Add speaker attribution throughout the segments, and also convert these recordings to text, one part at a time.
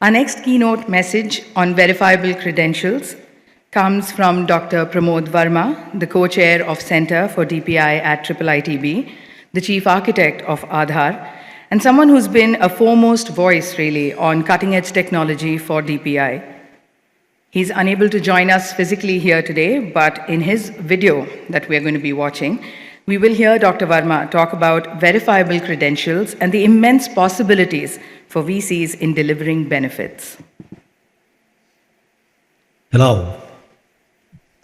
Speaker 1: Our next keynote message on verifiable credentials comes from Dr. Pramod Varma, the co-chair of Center for DPI at IIITB, the chief architect of Aadhaar, and someone who's been a foremost voice, really, on cutting-edge technology for DPI. He's unable to join us physically here today, but in his video that we're going to be watching, we will hear Dr. Varma talk about verifiable credentials and the immense possibilities for VCs in delivering benefits.
Speaker 2: Hello.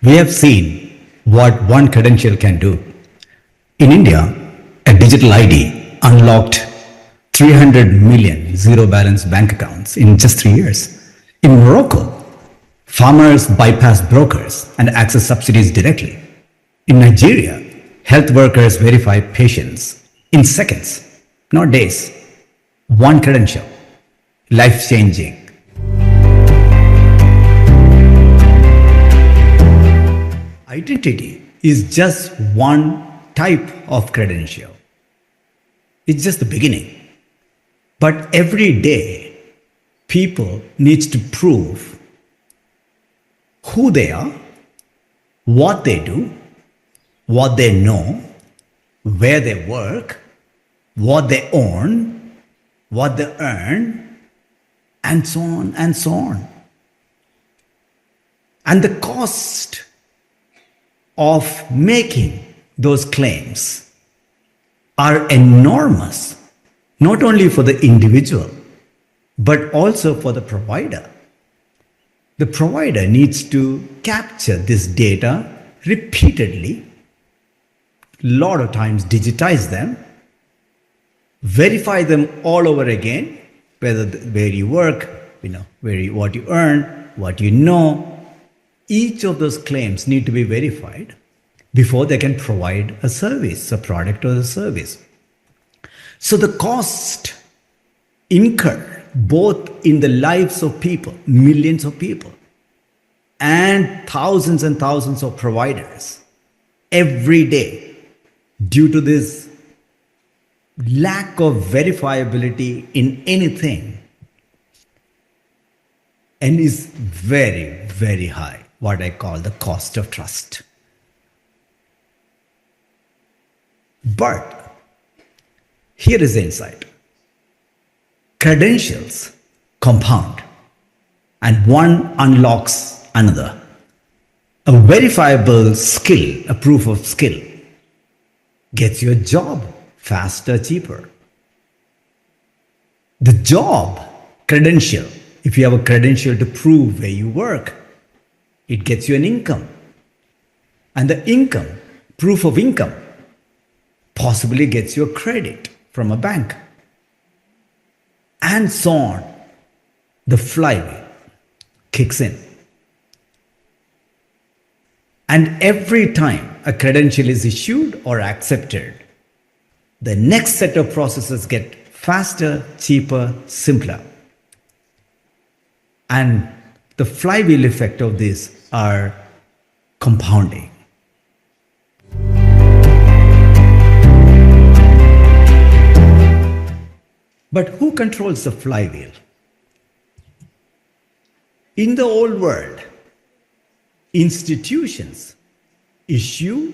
Speaker 2: We have seen what one credential can do. In India, a digital ID unlocked 300 million zero-balance bank accounts in just 3 years. In Morocco, farmers bypass brokers and access subsidies directly. In Nigeria, health workers verify patients in seconds, not days. One credential, life-changing. Identity is just one type of credential. It's just the beginning. But every day, people need to prove who they are, what they do, what they know, where they work, what they own, what they earn, and so on and so on. And the cost of making those claims are enormous, not only for the individual, but also for the provider. The provider needs to capture this data repeatedly, a lot of times digitize them, verify them all over again, where you work, what you earn, what you know. Each of those claims need to be verified before they can provide a service, a product or a service. So the cost incurred both in the lives of people, millions of people, and thousands of providers every day due to this lack of verifiability in anything, and is very, very high, what I call the cost of trust. But here is the insight. Credentials compound and one unlocks another. A verifiable skill, a proof of skill, gets you a job faster, cheaper. The job credential, if you have a credential to prove where you work, it gets you an income. And the income, proof of income, possibly gets you a credit from a bank. And so on. The flywheel kicks in. And every time a credential is issued or accepted, the next set of processes get faster, cheaper, simpler. And the flywheel effect of this are compounding. But who controls the flywheel? In the old world, institutions issue,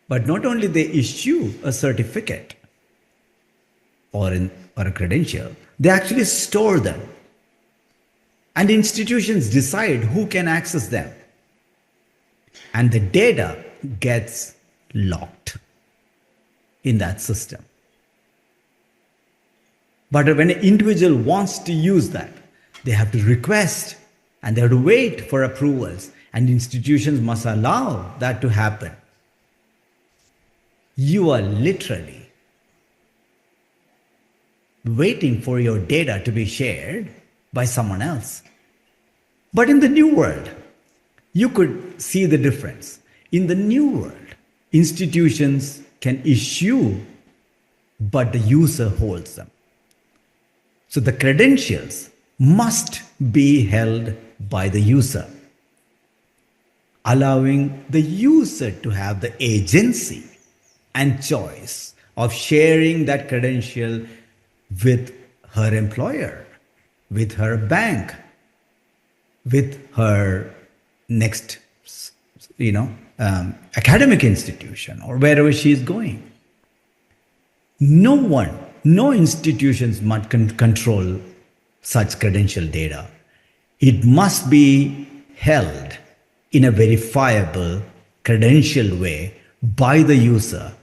Speaker 2: but not only they issue a certificate or a credential, they actually store them. And institutions decide who can access them. And the data gets locked in that system. But when an individual wants to use that, they have to request and they have to wait for approvals, and institutions must allow that to happen. You are literally waiting for your data to be shared by someone else. But in the new world, you could see the difference. In the new world, institutions can issue, but the user holds them. So the credentials must be held by the user, allowing the user to have the agency and choice of sharing that credential with her employer with her bank, with her next, academic institution or wherever she is going. No institutions must control such credential data. It must be held in a verifiable, credential way by the user,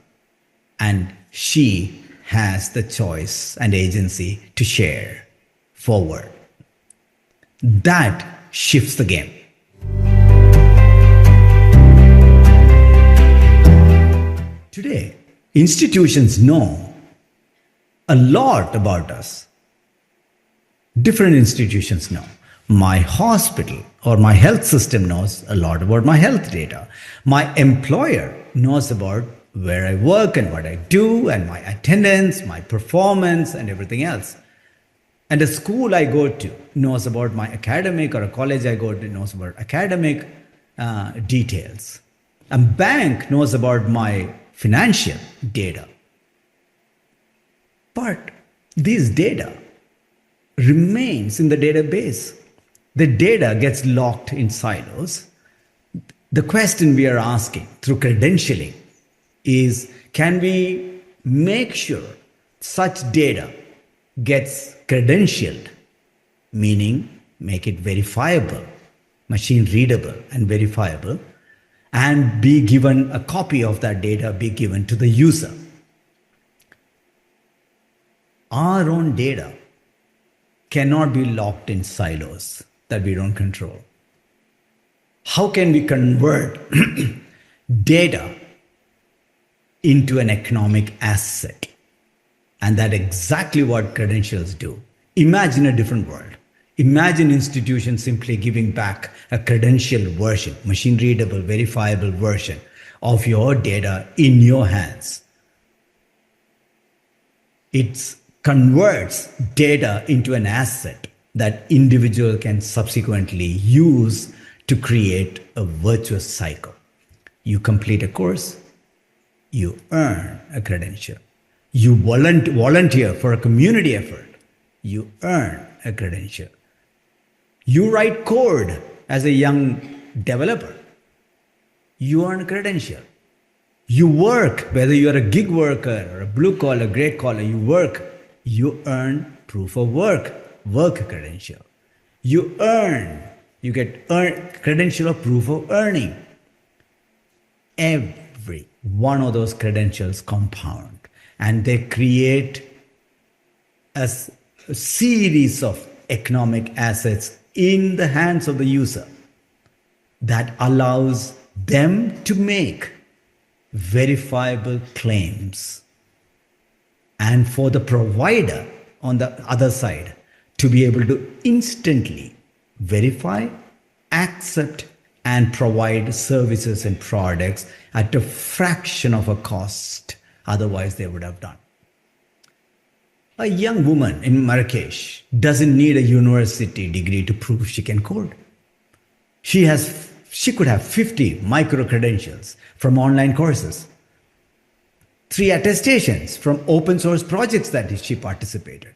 Speaker 2: and she has the choice and agency to share forward. That shifts the game. Today, institutions know a lot about us. Different institutions know. My hospital or my health system knows a lot about my health data. My employer knows about where I work and what I do and my attendance, my performance, and everything else. And a school I go to knows about my academic, or a college I go to knows about academic details. A bank knows about my financial data. But these data remains in the database. The data gets locked in silos. The question we are asking through credentialing is, can we make sure such data gets credentialed, meaning make it verifiable, machine readable and verifiable, and be given a copy of that data, be given to the user. Our own data cannot be locked in silos that we don't control. How can we convert data into an economic asset? And that's exactly what credentials do. Imagine a different world. Imagine institutions simply giving back a credential version, machine readable, verifiable version of your data in your hands. It converts data into an asset that individual can subsequently use to create a virtuous cycle. You complete a course, you earn a credential. You volunteer for a community effort, you earn a credential. You write code as a young developer, you earn a credential. You work, whether you're a gig worker or a blue collar, gray collar, you work, you earn proof of work credential. You get credential of proof of earning. Every one of those credentials compound, and they create a series of economic assets in the hands of the user that allows them to make verifiable claims, and for the provider on the other side to be able to instantly verify, accept, and provide services and products at a fraction of a cost otherwise they would have done. A young woman in Marrakesh doesn't need a university degree to prove she can code. She could have 50 micro-credentials from online courses, 3 attestations from open source projects that she participated.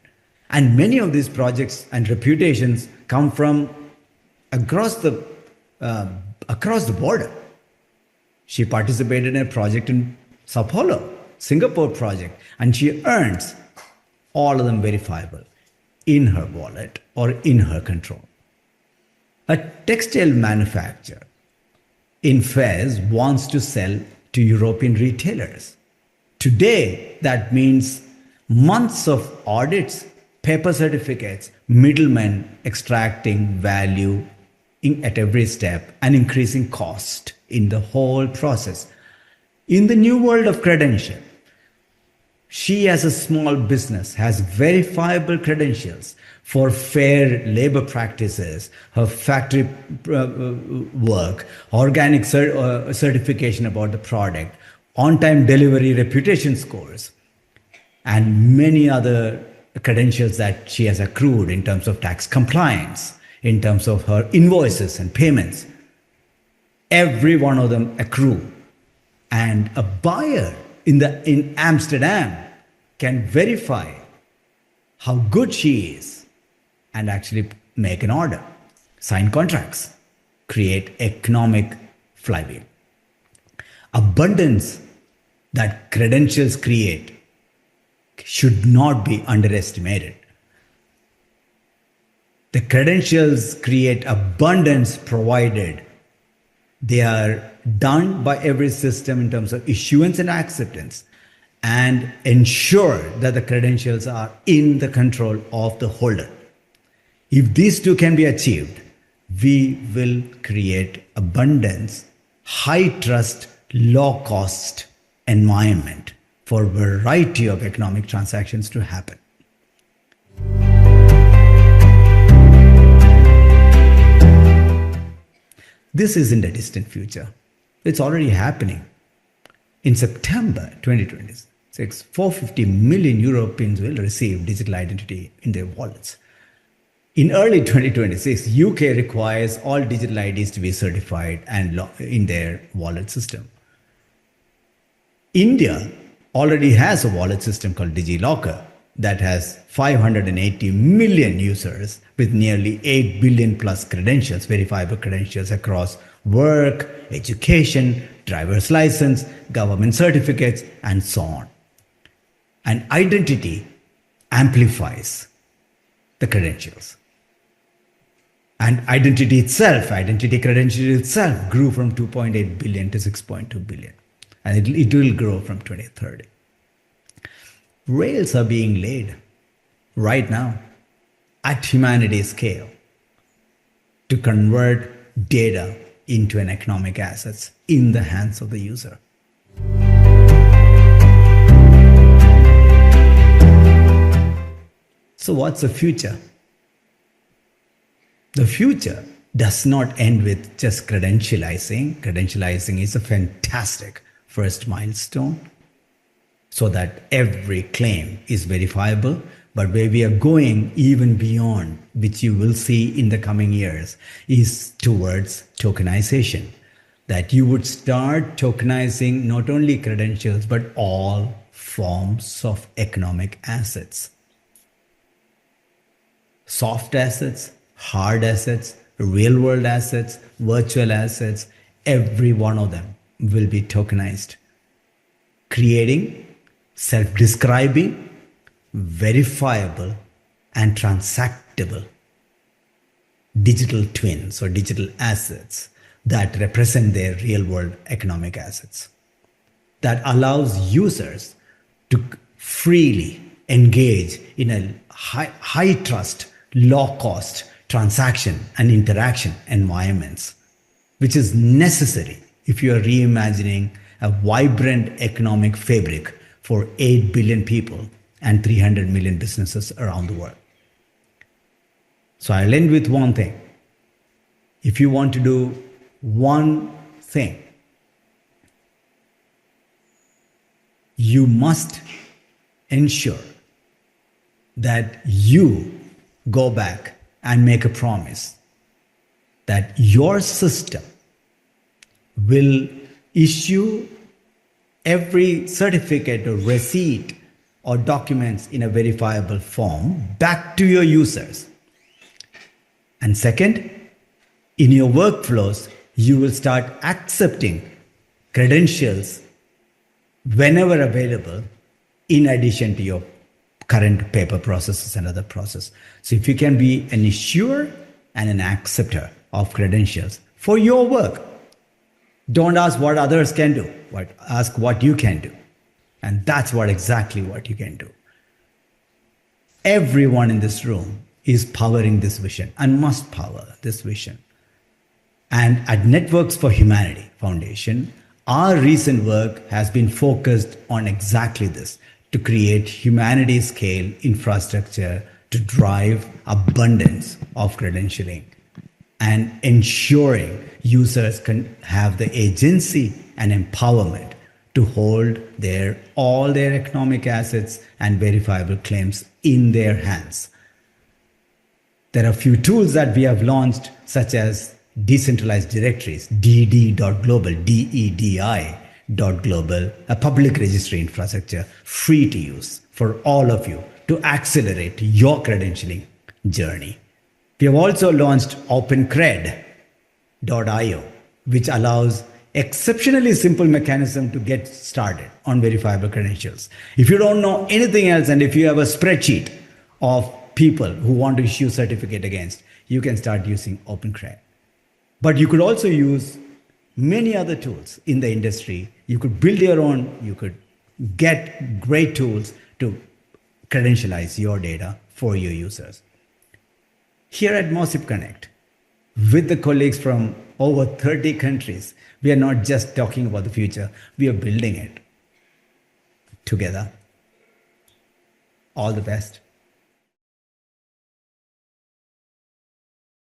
Speaker 2: And many of these projects and reputations come from across the border. She participated in a project in Sao Paulo, Singapore project, and she earns all of them verifiable in her wallet or in her control. A textile manufacturer in Fez wants to sell to European retailers. Today, that means months of audits, paper certificates, middlemen extracting value at every step and increasing cost in the whole process. In the new world of credential, she as a small business has verifiable credentials for fair labor practices, her factory work, organic certification about the product, on-time delivery reputation scores, and many other credentials that she has accrued in terms of tax compliance, in terms of her invoices and payments. Every one of them accrue. And a buyer in Amsterdam can verify how good she is and actually make an order, sign contracts, create economic flywheel. Abundance that credentials create should not be underestimated. The credentials create abundance provided they are done by every system in terms of issuance and acceptance, and ensure that the credentials are in the control of the holder. If these two can be achieved, we will create abundance, high trust, low cost environment for a variety of economic transactions to happen. This isn't a distant future. It's already happening. In September 2026, 450 million Europeans will receive digital identity in their wallets. In early 2026, UK requires all digital IDs to be certified and in their wallet system. India already has a wallet system called DigiLocker that has 580 million users with nearly 8 billion plus credentials, verifiable credentials across work, education, driver's license, government certificates, and so on. And identity amplifies the credentials. And identity credentials itself grew from 2.8 billion to 6.2 billion. And it will grow from 2030. Rails are being laid right now at humanity scale to convert data into an economic assets in the hands of the user. So what's the future? The future does not end with just credentializing. Credentializing is a fantastic first milestone so that every claim is verifiable. But where we are going even beyond, which you will see in the coming years, is towards tokenization. That you would start tokenizing not only credentials, but all forms of economic assets. Soft assets, hard assets, real world assets, virtual assets, every one of them will be tokenized, creating self-describing, verifiable, and transactable digital twins or digital assets that represent their real-world economic assets. That allows users to freely engage in a high-trust, low-cost transaction and interaction environments, which is necessary if you are reimagining a vibrant economic fabric for 8 billion people and 300 million businesses around the world. So I'll end with one thing. If you want to do one thing, you must ensure that you go back and make a promise that your system will issue every certificate or receipt or documents in a verifiable form back to your users. And second, in your workflows, you will start accepting credentials whenever available in addition to your current paper processes and other processes. So if you can be an issuer and an acceptor of credentials for your work, don't ask what others can do, but ask what you can do. And that's exactly what you can do. Everyone in this room is powering this vision and must power this vision. And at Networks for Humanity Foundation, our recent work has been focused on exactly this, to create humanity scale infrastructure to drive abundance of credentialing and ensuring users can have the agency and empowerment to hold all their economic assets and verifiable claims in their hands. There are a few tools that we have launched, such as decentralized directories, dd.global, DEDI.global, a public registry infrastructure, free to use for all of you to accelerate your credentialing journey. We have also launched OpenCred.io, which allows exceptionally simple mechanism to get started on verifiable credentials. If you don't know anything else, and if you have a spreadsheet of people who want to issue certificate against, you can start using OpenCred. But you could also use many other tools in the industry. You could build your own, you could get great tools to credentialize your data for your users. Here at MOSIP Connect, with the colleagues from over 30 countries, we are not just talking about the future, we are building it together. All the best.